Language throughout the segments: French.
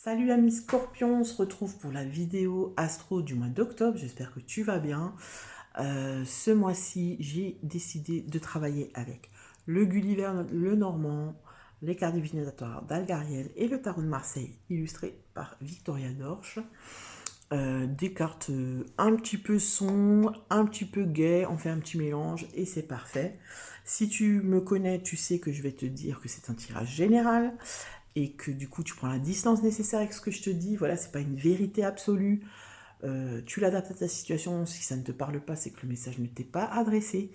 Salut amis Scorpion, on se retrouve pour la vidéo astro du mois d'octobre, j'espère que tu vas bien. Ce mois-ci, j'ai décidé de travailler avec le Gulliver, le Normand, les cartes divinatoires d'Algariel et le tarot de Marseille, illustré par Victoria Dorsch. Des cartes un petit peu sombres, un petit peu gaies, on fait un petit mélange et c'est parfait. Si tu me connais, tu sais que je vais te dire que c'est un tirage général et que du coup tu prends la distance nécessaire avec ce que je te dis. Voilà, c'est pas une vérité absolue. Tu l'adaptes à ta situation. Si ça ne te parle pas, c'est que le message ne t'est pas adressé.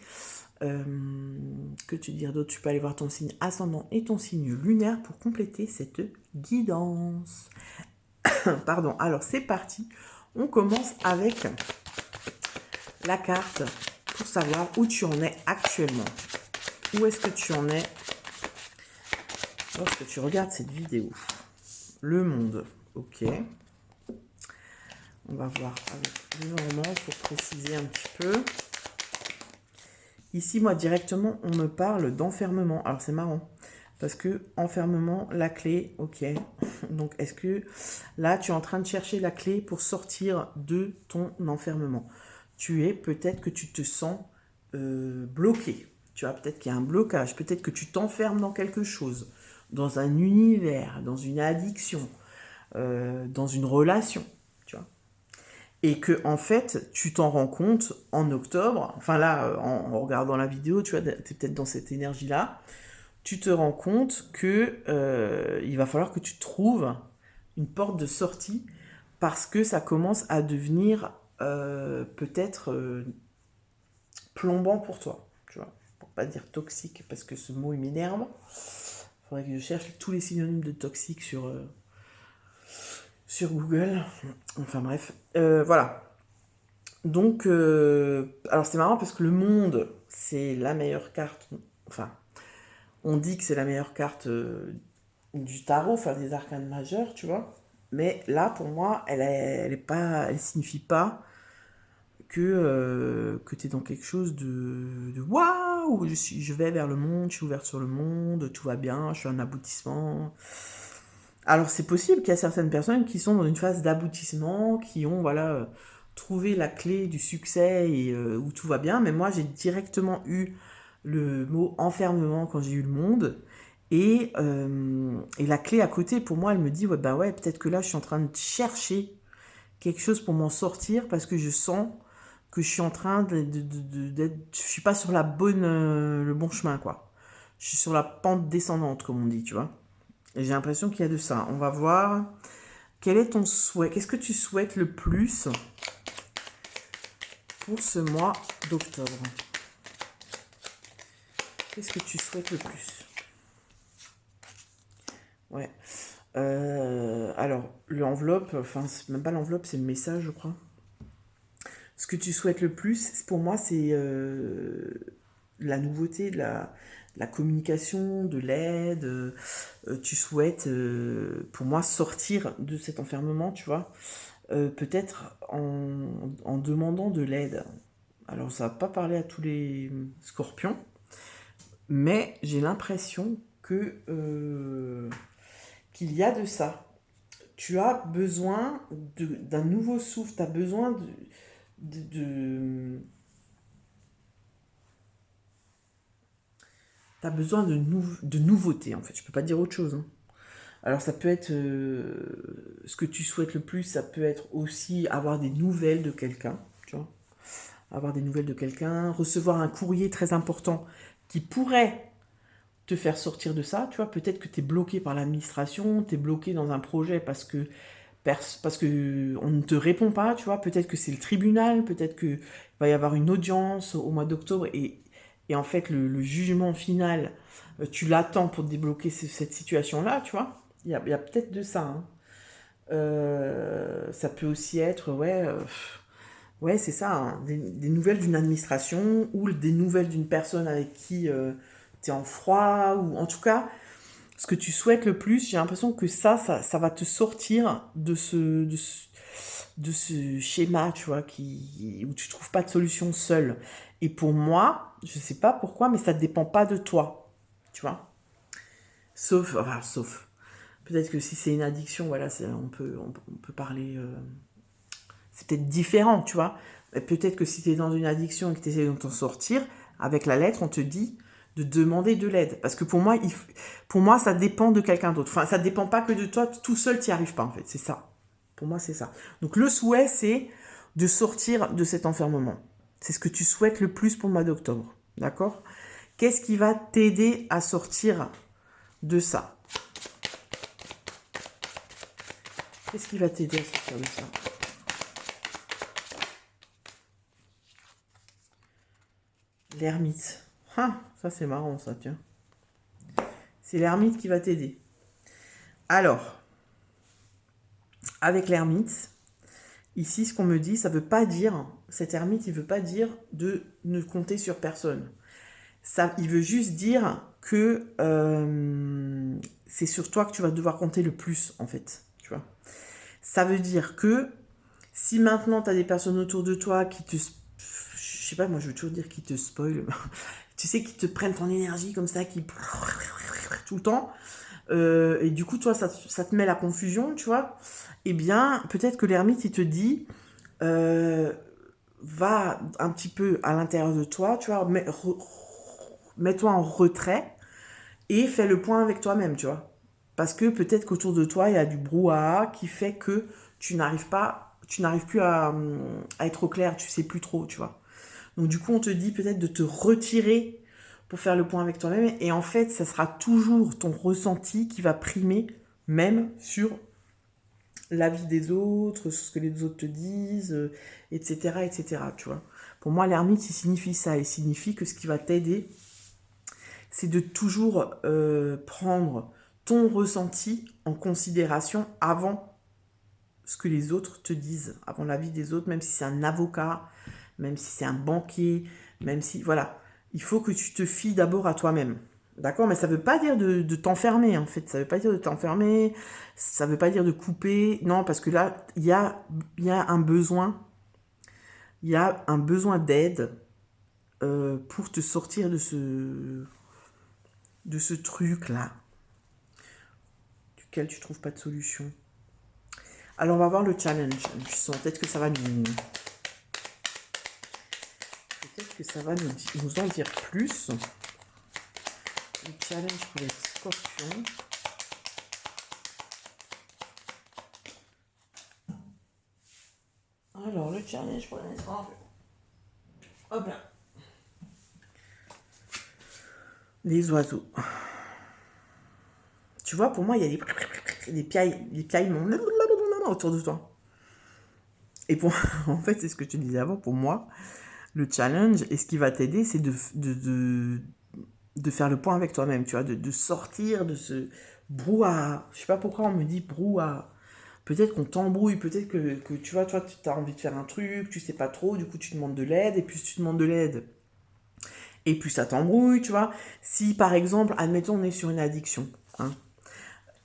Que te dire d'autre? Tu peux aller voir ton signe ascendant et ton signe lunaire pour compléter cette guidance. Pardon, alors c'est parti. On commence avec la carte pour savoir où tu en es actuellement. Où est-ce que tu en es lorsque tu regardes cette vidéo? Le monde, ok. On va voir avec le Normand pour préciser un petit peu. Ici, moi, directement, on me parle d'enfermement. Alors, c'est marrant. Parce que enfermement, la clé, ok. Donc, est-ce que là, tu es en train de chercher la clé pour sortir de ton enfermement? Peut-être que tu te sens bloqué. Tu vois, peut-être qu'il y a un blocage. Peut-être que tu t'enfermes dans quelque chose. Dans un univers, dans une addiction, dans une relation. Tu vois. Et que, en fait, tu t'en rends compte en octobre. Enfin, là, en regardant la vidéo, tu vois, tu es peut-être dans cette énergie-là. Tu te rends compte que il va falloir que tu trouves une porte de sortie parce que ça commence à devenir peut-être plombant pour toi, tu vois, pour pas dire toxique parce que ce mot il m'énerve. Il faudrait que je cherche tous les synonymes de toxique sur Google. Enfin bref, voilà. Donc, alors c'est marrant parce que le monde, c'est la meilleure carte. Enfin, on dit que c'est la meilleure carte du tarot, enfin des arcanes majeures, tu vois. Mais là, pour moi, elle signifie pas que tu es dans quelque chose de waouh, je vais vers le monde, je suis ouverte sur le monde, tout va bien, je suis un aboutissement. Alors c'est possible qu'il y a certaines personnes qui sont dans une phase d'aboutissement, qui ont voilà trouvé la clé du succès et où tout va bien, mais moi j'ai directement eu le mot enfermement quand j'ai eu le monde. Et la clé à côté, pour moi, elle me dit, ouais, bah ouais, peut-être que là, je suis en train de chercher quelque chose pour m'en sortir parce que je sens que je suis en train d'être, je suis pas sur le bon chemin, quoi. Je suis sur la pente descendante, comme on dit, tu vois. Et j'ai l'impression qu'il y a de ça. On va voir. Quel est ton souhait? Qu'est-ce que tu souhaites le plus pour ce mois d'octobre? Qu'est-ce que tu souhaites le plus? Ouais. Alors, l'enveloppe, enfin, c'est même pas l'enveloppe, c'est le message, je crois. Ce que tu souhaites le plus, pour moi, c'est la nouveauté, la communication, de l'aide. Tu souhaites, pour moi, sortir de cet enfermement, tu vois. Peut-être en demandant de l'aide. Alors, ça va pas parler à tous les scorpions, mais j'ai l'impression qu'il y a de ça. Tu as besoin d'un nouveau souffle, tu as besoin t'as besoin de nouveauté, en fait. Je peux pas dire autre chose. Hein. Alors, ça peut être ce que tu souhaites le plus, ça peut être aussi avoir des nouvelles de quelqu'un, tu vois. Avoir des nouvelles de quelqu'un, recevoir un courrier très important qui pourrait te faire sortir de ça, tu vois. Peut-être que tu es bloqué par l'administration, tu es bloqué dans un projet parce que on ne te répond pas, tu vois. Peut-être que c'est le tribunal, peut-être qu'il va y avoir une audience au mois d'octobre et en fait, le jugement final, tu l'attends pour te débloquer cette situation-là, tu vois. Il y a peut-être de ça. Hein. Ça peut aussi être, ouais c'est ça, hein, des nouvelles d'une administration ou des nouvelles d'une personne avec qui tu es en froid, ou en tout cas, ce que tu souhaites le plus, j'ai l'impression que ça va te sortir de ce schéma, tu vois, où tu trouves pas de solution seul. Et pour moi, je sais pas pourquoi, mais ça dépend pas de toi, tu vois. Sauf. Peut-être que si c'est une addiction, voilà, on peut parler... c'est peut-être différent, tu vois. Peut-être que si tu es dans une addiction et que tu essaies de t'en sortir, avec la lettre, on te dit de demander de l'aide. Parce que pour moi, ça dépend de quelqu'un d'autre. Enfin, ça ne dépend pas que de toi. Tout seul, tu n'y arrives pas, en fait. C'est ça. Pour moi, c'est ça. Donc, le souhait, c'est de sortir de cet enfermement. C'est ce que tu souhaites le plus pour le mois d'octobre. D'accord? Qu'est-ce qui va t'aider à sortir de ça? Qu'est-ce qui va t'aider à sortir de ça? L'ermite. Ah, ça c'est marrant ça, tiens. C'est l'ermite qui va t'aider. Alors, avec l'ermite, ici ce qu'on me dit, ça veut pas dire, cet ermite, il veut pas dire de ne compter sur personne. Ça, il veut juste dire que c'est sur toi que tu vas devoir compter le plus, en fait. Tu vois. Ça veut dire que si maintenant tu as des personnes autour de toi qui te... Je sais pas, moi je veux toujours dire qui te spoil. Tu sais, qui te prennent ton énergie comme ça, qui... tout le temps. Et du coup, toi, ça te met la confusion, tu vois. Eh bien, peut-être que l'ermite, il te dit... va un petit peu à l'intérieur de toi, tu vois, mets-toi en retrait et fais le point avec toi-même, tu vois. Parce que peut-être qu'autour de toi, il y a du brouhaha qui fait que tu n'arrives plus à être au clair, tu sais plus trop, tu vois. Donc du coup, on te dit peut-être de te retirer pour faire le point avec toi-même. Et en fait, ça sera toujours ton ressenti qui va primer, même sur l'avis des autres, sur ce que les autres te disent, etc., etc., tu vois. Pour moi, l'ermite, il signifie ça. Il signifie que ce qui va t'aider, c'est de toujours prendre ton ressenti en considération avant ce que les autres te disent, avant l'avis des autres, même si c'est un avocat, même si c'est un banquier, même si... Voilà. Il faut que tu te fies d'abord à toi-même. D'accord? Mais ça ne veut pas dire de t'enfermer, en fait. Ça ne veut pas dire de t'enfermer, ça ne veut pas dire de couper. Non, parce que là, il y a un besoin. Il y a un besoin d'aide pour te sortir de ce truc-là, duquel tu ne trouves pas de solution. Alors, on va voir le challenge. Je sens peut-être que ça va nous... Peut-être que ça va nous en dire plus. Le challenge pour les scorpions. Alors, le challenge pour les scorpions. Hop là. Les oiseaux. Tu vois, pour moi, il y a des piaillements autour de toi. Et pour, en fait, c'est ce que je te disais avant, pour moi, le challenge, et ce qui va t'aider, c'est de faire le point avec toi-même, tu vois, de sortir de ce brouhaha. Je sais pas pourquoi on me dit brouhaha. Peut-être qu'on t'embrouille, peut-être que tu vois, toi, tu as envie de faire un truc, tu sais pas trop, du coup, tu demandes de l'aide, et plus tu demandes de l'aide, et plus ça t'embrouille, tu vois. Si, par exemple, admettons, on est sur une addiction, hein,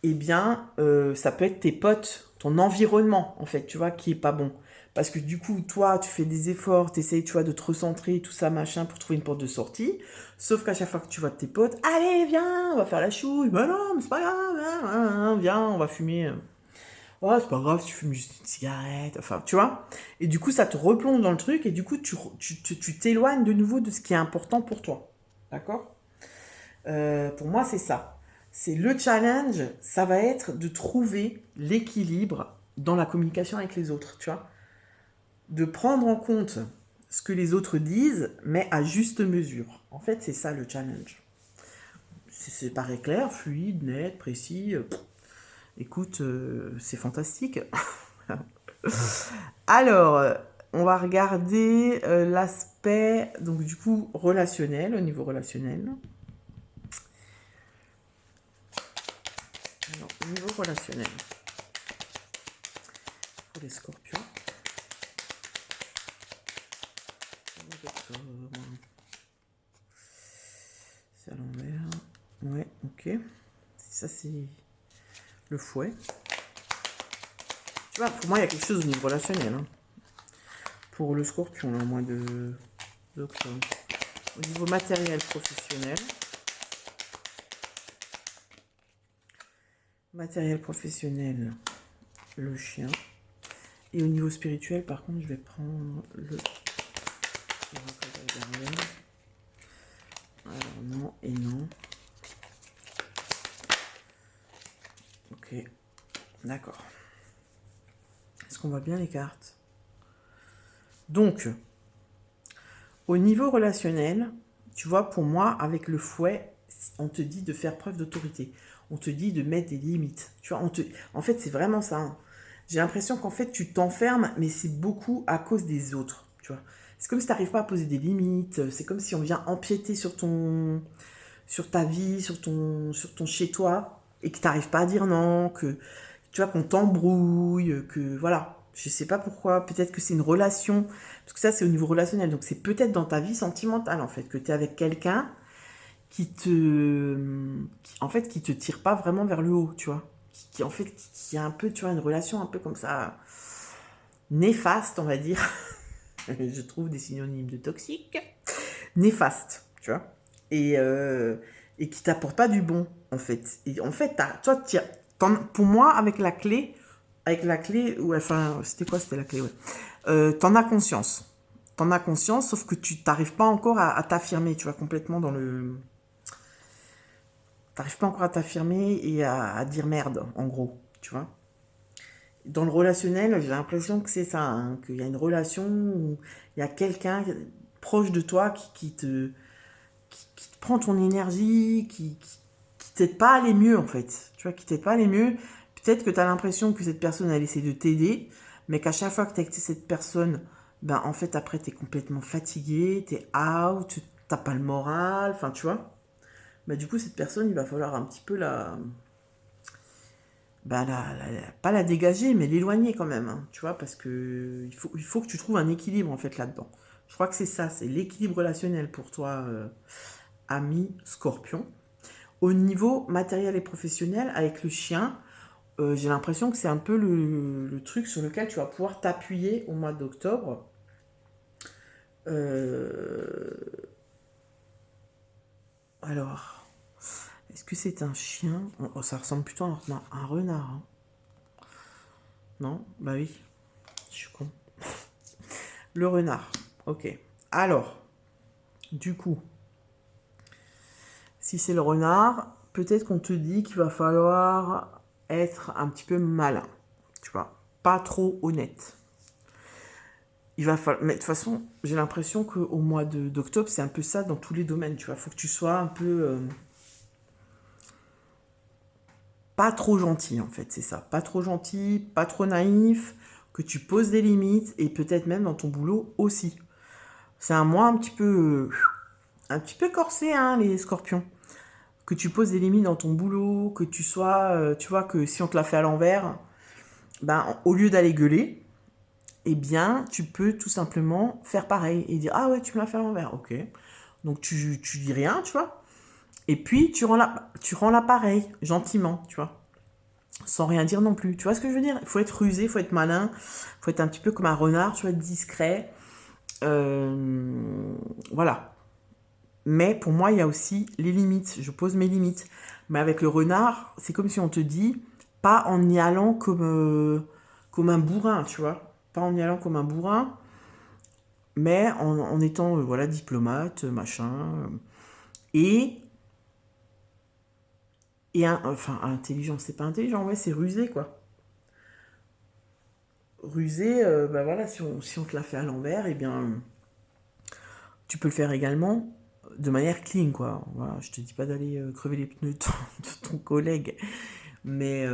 eh bien, ça peut être tes potes, ton environnement, en fait, tu vois, qui est pas bon. Parce que du coup, toi, tu fais des efforts, tu essayes, tu vois, de te recentrer, tout ça, machin, pour trouver une porte de sortie. Sauf qu'à chaque fois que tu vois tes potes, allez, viens, on va faire la chouille. Ben non, mais c'est pas grave, hein, viens, on va fumer. Oh, c'est pas grave, si tu fumes juste une cigarette. Enfin, tu vois. Et du coup, ça te replonge dans le truc, et du coup, tu t'éloignes de nouveau de ce qui est important pour toi. D'accord? Pour moi, c'est ça. C'est le challenge, ça va être de trouver l'équilibre dans la communication avec les autres, tu vois. De prendre en compte ce que les autres disent, mais à juste mesure. En fait, c'est ça le challenge. C'est paraît clair, fluide, net, précis. Écoute, c'est fantastique. Alors, on va regarder l'aspect, donc du coup, relationnel, au niveau relationnel. Alors, au niveau relationnel, pour les scorpions. C'est à l'envers. Ouais, ok. Ça, c'est le fouet. Tu vois, pour moi, il y a quelque chose au niveau relationnel. Hein. Pour le scorpion, là, au mois d'octobre. Au niveau matériel professionnel. Matériel professionnel, le chien. Et au niveau spirituel, par contre, je vais prendre le... Alors non et non. Ok, d'accord. Est-ce qu'on voit bien les cartes? Donc, au niveau relationnel, tu vois, pour moi, avec le fouet, on te dit de faire preuve d'autorité. On te dit de mettre des limites. Tu vois, en fait, c'est vraiment ça. Hein. J'ai l'impression qu'en fait, tu t'enfermes, mais c'est beaucoup à cause des autres. Tu vois. C'est comme si tu n'arrives pas à poser des limites. C'est comme si on vient empiéter sur ta vie, sur ton chez-toi, et que tu n'arrives pas à dire non, que tu vois, qu'on t'embrouille, que voilà. Je sais pas pourquoi, peut-être que c'est une relation, parce que ça c'est au niveau relationnel, donc c'est peut-être dans ta vie sentimentale en fait, que tu es avec quelqu'un en fait, qui te tire pas vraiment vers le haut, tu vois. En fait, qui a un peu, tu vois, une relation un peu comme ça, néfaste, on va dire. Je trouve des synonymes de toxique. Néfaste, tu vois. Et qui t'apporte pas du bon, en fait. Et en fait, toi, pour moi, avec la clé, ouais, enfin, c'était quoi, c'était la clé, ouais. T'en as conscience. T'en as conscience, sauf que tu t'arrives pas encore à t'affirmer, tu vois, complètement dans le... T'arrives pas encore à t'affirmer et à dire merde, en gros, tu vois. Dans le relationnel, j'ai l'impression que c'est ça, hein, qu'il y a une relation où il y a quelqu'un proche de toi qui te prend ton énergie, qui t'aide pas à aller mieux, en fait. Tu vois, qui t'aide pas à aller mieux. Peut-être que tu as l'impression que cette personne, elle essaie de t'aider, mais qu'à chaque fois que tu es avec cette personne, ben, en fait, après, tu es complètement fatigué, tu es out, t'as pas le moral, enfin, tu vois. Bah, du coup, cette personne, il va falloir un petit peu pas la dégager, mais l'éloigner quand même, hein, tu vois, parce que il faut que tu trouves un équilibre, en fait, là-dedans. Je crois que c'est ça, c'est l'équilibre relationnel pour toi, ami Scorpion. Au niveau matériel et professionnel, avec le chien, j'ai l'impression que c'est un peu le truc sur lequel tu vas pouvoir t'appuyer au mois d'octobre. Alors, est-ce que c'est un chien? Oh, ça ressemble plutôt à un renard. Hein. Non? Bah oui, je suis con. Le renard, ok. Alors, du coup, si c'est le renard, peut-être qu'on te dit qu'il va falloir être un petit peu malin, tu vois, pas trop honnête. Il va falloir... Mais de toute façon, j'ai l'impression qu'au mois d'octobre, c'est un peu ça dans tous les domaines, tu vois. Il faut que tu sois un peu... pas trop gentil, en fait, c'est ça. Pas trop gentil, pas trop naïf, que tu poses des limites, et peut-être même dans ton boulot aussi. C'est un mois un petit peu corsé, hein, les scorpions. Que tu poses des limites dans ton boulot, que tu sois... tu vois, que si on te l'a fait à l'envers, ben, au lieu d'aller gueuler, eh bien, tu peux tout simplement faire pareil et dire « Ah ouais, tu me l'as fait à l'envers, ok. » Donc, tu dis rien, tu vois. Et puis, tu rends l'appareil, gentiment, tu vois. Sans rien dire non plus. Tu vois ce que je veux dire? Il faut être rusé, il faut être malin, il faut être un petit peu comme un renard, tu vois, être discret. Voilà. Mais pour moi, il y a aussi les limites. Je pose mes limites. Mais avec le renard, c'est comme si on te dit, pas en y allant comme un bourrin, tu vois. Pas en y allant comme un bourrin, mais en étant voilà, diplomate, machin. Et enfin, intelligent, c'est pas intelligent, ouais, c'est rusé, quoi. Rusé, bah voilà, si on te l'a fait à l'envers, eh bien, tu peux le faire également de manière clean, quoi. Voilà, je te dis pas d'aller crever les pneus de ton collègue, mais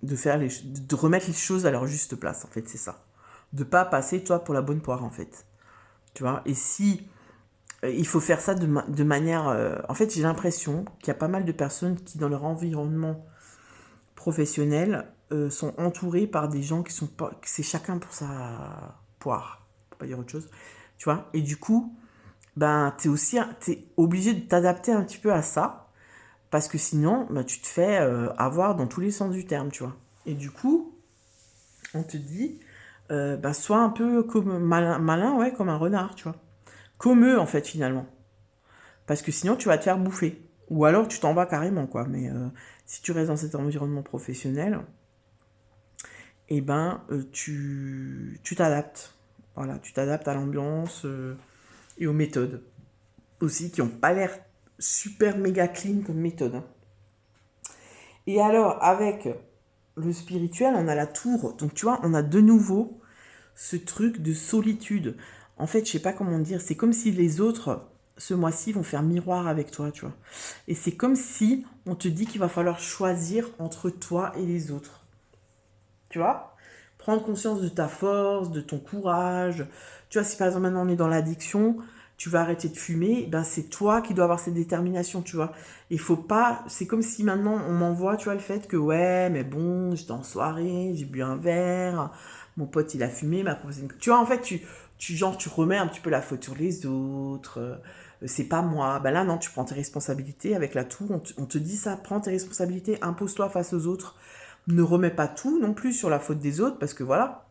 de remettre les choses à leur juste place, en fait, c'est ça. De pas passer, toi, pour la bonne poire, en fait. Tu vois, et si il faut faire ça de manière... en fait, j'ai l'impression qu'il y a pas mal de personnes qui, dans leur environnement professionnel, sont entourées par des gens qui sont pas... C'est chacun pour sa poire, pour pas dire autre chose. Tu vois, et du coup, ben, t'es obligé de t'adapter un petit peu à ça, parce que sinon, ben, tu te fais avoir dans tous les sens du terme, tu vois. Et du coup, on te dit, ben, sois un peu comme malin, ouais, comme un renard, tu vois. Comme eux, en fait, finalement. Parce que sinon, tu vas te faire bouffer. Ou alors tu t'en vas carrément, quoi. Mais si tu restes dans cet environnement professionnel, eh ben, tu t'adaptes. Voilà, tu t'adaptes à l'ambiance et aux méthodes aussi, qui n'ont pas l'air super méga clean comme méthode, hein. Et alors, avec le spirituel, on a la tour. Donc, tu vois, on a de nouveau ce truc de solitude. En fait, je sais pas comment dire, c'est comme si les autres, ce mois-ci, vont faire miroir avec toi, tu vois. Et c'est comme si on te dit qu'il va falloir choisir entre toi et les autres. Tu vois? Prendre conscience de ta force, de ton courage. Tu vois, si par exemple maintenant on est dans l'addiction, tu vas arrêter de fumer, ben c'est toi qui dois avoir cette détermination, tu vois. Il faut pas, c'est comme si maintenant on m'envoie, tu vois, le fait que ouais, mais bon, j'étais en soirée, j'ai bu un verre, mon pote il a fumé, m'a proposé une... Tu vois, en fait, genre, tu remets un petit peu la faute sur les autres, c'est pas moi. Ben là, non, tu prends tes responsabilités avec la tour, on te dit ça, prends tes responsabilités, impose-toi face aux autres. Ne remets pas tout non plus sur la faute des autres, parce que voilà,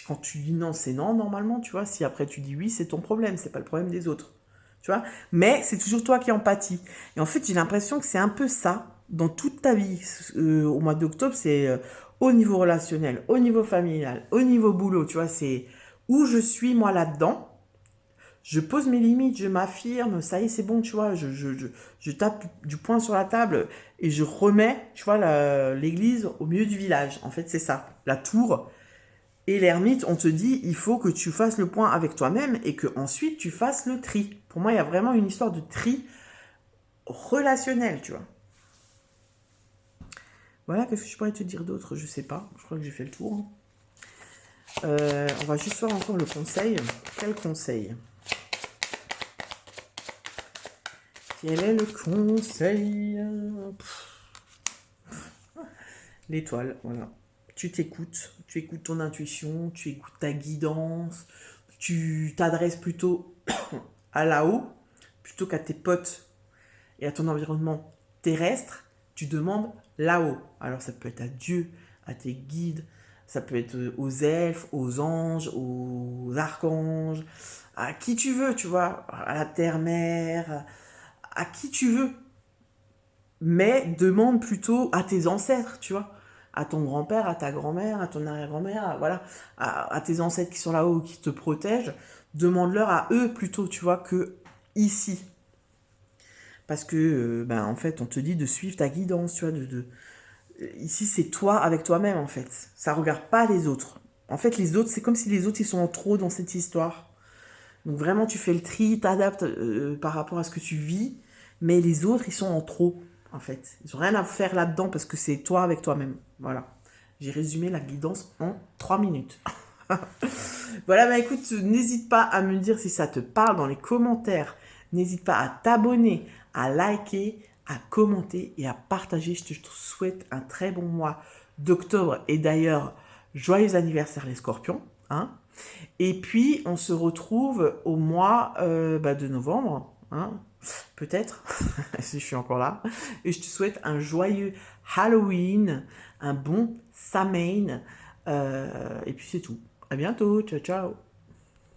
quand tu dis non, c'est non normalement, tu vois. Si après tu dis oui, c'est ton problème, c'est pas le problème des autres, tu vois. Mais c'est toujours toi qui en pâtis. Et en fait, j'ai l'impression que c'est un peu ça dans toute ta vie. Au mois d'octobre, c'est au niveau relationnel, au niveau familial, au niveau boulot, tu vois. C'est où je suis moi là-dedans. Je pose mes limites, je m'affirme, ça y est, c'est bon, tu vois, je tape du poing sur la table et je remets, tu vois, l'église au milieu du village. En fait, c'est ça. La tour et l'ermite, on te dit, il faut que tu fasses le point avec toi-même et que ensuite tu fasses le tri. Pour moi, il y a vraiment une histoire de tri relationnel, tu vois. Voilà, qu'est-ce que je pourrais te dire d'autre? Je sais pas, je crois que j'ai fait le tour, hein. On va juste voir encore le conseil. Quel conseil? Quel est le conseil? L'étoile, voilà. Tu t'écoutes, tu écoutes ton intuition, tu écoutes ta guidance, tu t'adresses plutôt à là-haut, plutôt qu'à tes potes et à ton environnement terrestre, tu demandes là-haut. Alors ça peut être à Dieu, à tes guides, ça peut être aux elfes, aux anges, aux archanges, à qui tu veux, tu vois, à la terre-mère, à qui tu veux. Mais demande plutôt à tes ancêtres, tu vois, à ton grand-père, à ta grand-mère, à ton arrière-grand-mère, voilà, à tes ancêtres qui sont là-haut, qui te protègent, demande-leur à eux plutôt, tu vois, que ici. Parce que, ben, en fait, on te dit de suivre ta guidance, tu vois, ici, c'est toi avec toi-même, en fait. Ça regarde pas les autres. En fait, les autres, c'est comme si les autres, ils sont en trop dans cette histoire. Donc vraiment, tu fais le tri, t'adaptes par rapport à ce que tu vis, mais les autres, ils sont en trop, en fait. Ils n'ont rien à faire là-dedans parce que c'est toi avec toi-même. Voilà. J'ai résumé la guidance en 3 minutes. Voilà, bah écoute, n'hésite pas à me dire si ça te parle dans les commentaires. N'hésite pas à t'abonner, à liker, à commenter et à partager. Je te souhaite un très bon mois d'octobre. Et d'ailleurs, joyeux anniversaire les scorpions, hein. Et puis, on se retrouve au mois de novembre, hein, peut-être, si je suis encore là. Et je te souhaite un joyeux Halloween, un bon Samhain. Et puis c'est tout. À bientôt. Ciao, ciao.